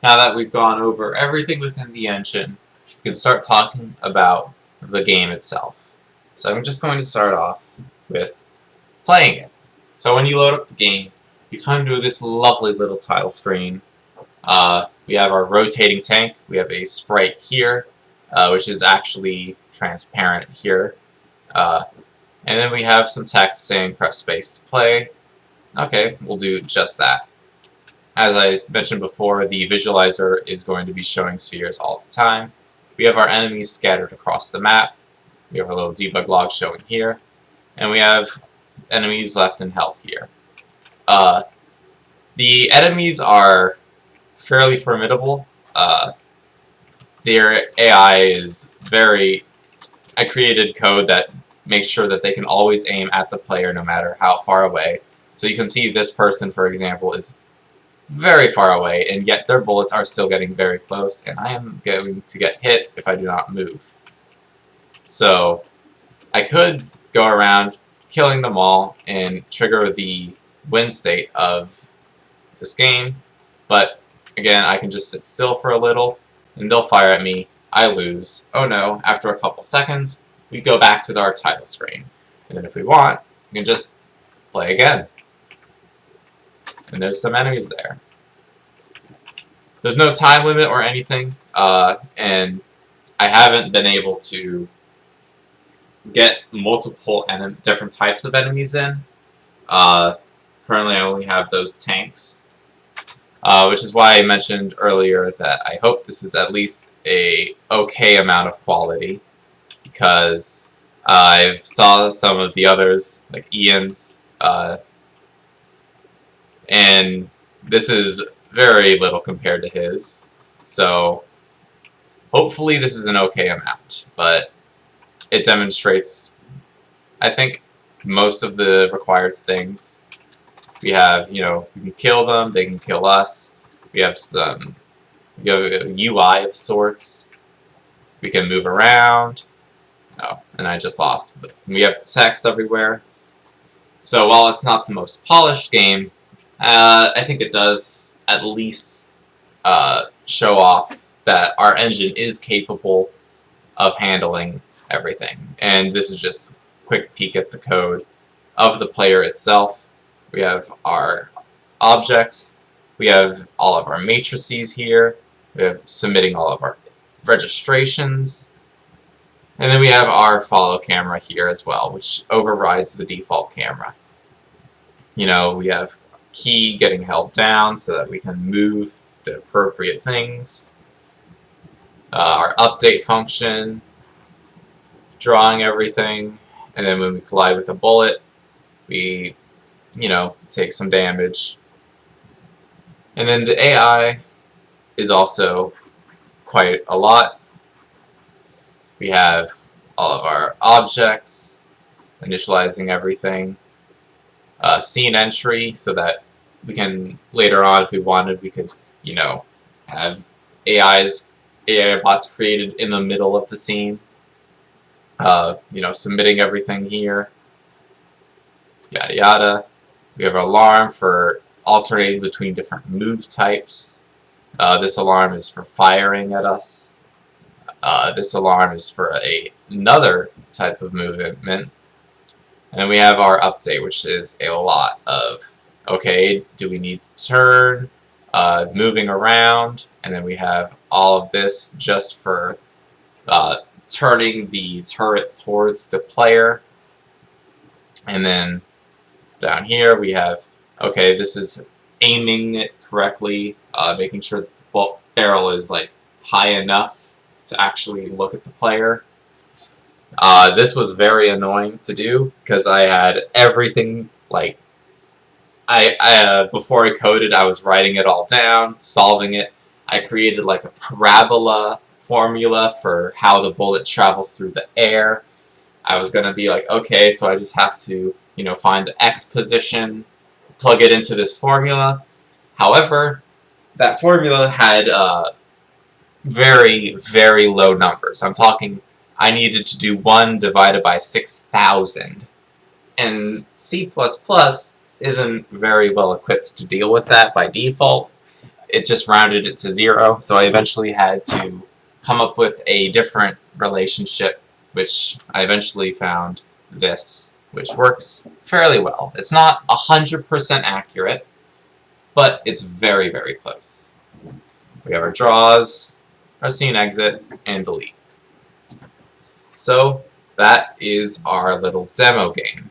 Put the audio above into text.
now that we've gone over everything within the engine, we can start talking about the game itself. So I'm just going to start off with playing it. So when you load up the game, you come to this lovely little title screen. We have our rotating tank. We have a sprite here, which is actually transparent here. And then we have some text saying press space to play. Okay, we'll do just that. As I mentioned before, the visualizer is going to be showing spheres all the time. We have our enemies scattered across the map. We have our little debug log showing here. And we have enemies left in health here. The enemies are fairly formidable. Their AI is very... I created code that makes sure that they can always aim at the player no matter how far away. So you can see this person, for example, is very far away, and yet their bullets are still getting very close, and I am going to get hit if I do not move. So I could go around killing them all and trigger the win state of this game, but again, I can just sit still for a little, and they'll fire at me. I lose. Oh no, after a couple seconds, we go back to our title screen. And then if we want, we can just play again. And there's some enemies there. There's no time limit or anything, and I haven't been able to get multiple different types of enemies in. Currently I only have those tanks, which is why I mentioned earlier that I hope this is at least a okay amount of quality, because I've saw some of the others, like Ian's, and this is very little compared to his, so hopefully this is an okay amount, but it demonstrates, I think, most of the required things. We have, you know, we can kill them, they can kill us, we have a UI of sorts, we can move around. Oh, and I just lost, but we have text everywhere. So while it's not the most polished game, I think it does at least show off that our engine is capable of handling everything. And this is just a quick peek at the code of the player itself. We have our objects, we have all of our matrices here, we have submitting all of our registrations, and then we have our follow camera here as well, which overrides the default camera. You know, we have key getting held down so that we can move the appropriate things. Our update function, drawing everything, and then when we collide with a bullet, we, you know, take some damage. And then the AI is also quite a lot. We have all of our objects, initializing everything, scene entry, so that we can, later on, if we wanted, we could, you know, have AI bots created in the middle of the scene. You know, submitting everything here, yada yada. We have an alarm for alternating between different move types. This alarm is for firing at us. This alarm is for another type of movement. And then we have our update, which is a lot of, okay, do we need to turn, moving around, and then we have all of this just for turning the turret towards the player. And then down here we have, okay, this is aiming it correctly, making sure that the barrel is like high enough to actually look at the player. This was very annoying to do because I had everything, like, before I coded, I was writing it all down, solving it. I created like a parabola formula for how the bullet travels through the air. I was gonna be like, okay, so I just have to, you know, find the X position, plug it into this formula. However, that formula had very, very low numbers. I'm talking, I needed to do 1 divided by 6,000. And C++ isn't very well equipped to deal with that by default. it just rounded it to 0, so I eventually had to come up with a different relationship, which I eventually found this, which works fairly well. It's not 100% accurate, but it's very, very close. We have our draws, our scene exit, and delete. So that is our little demo game.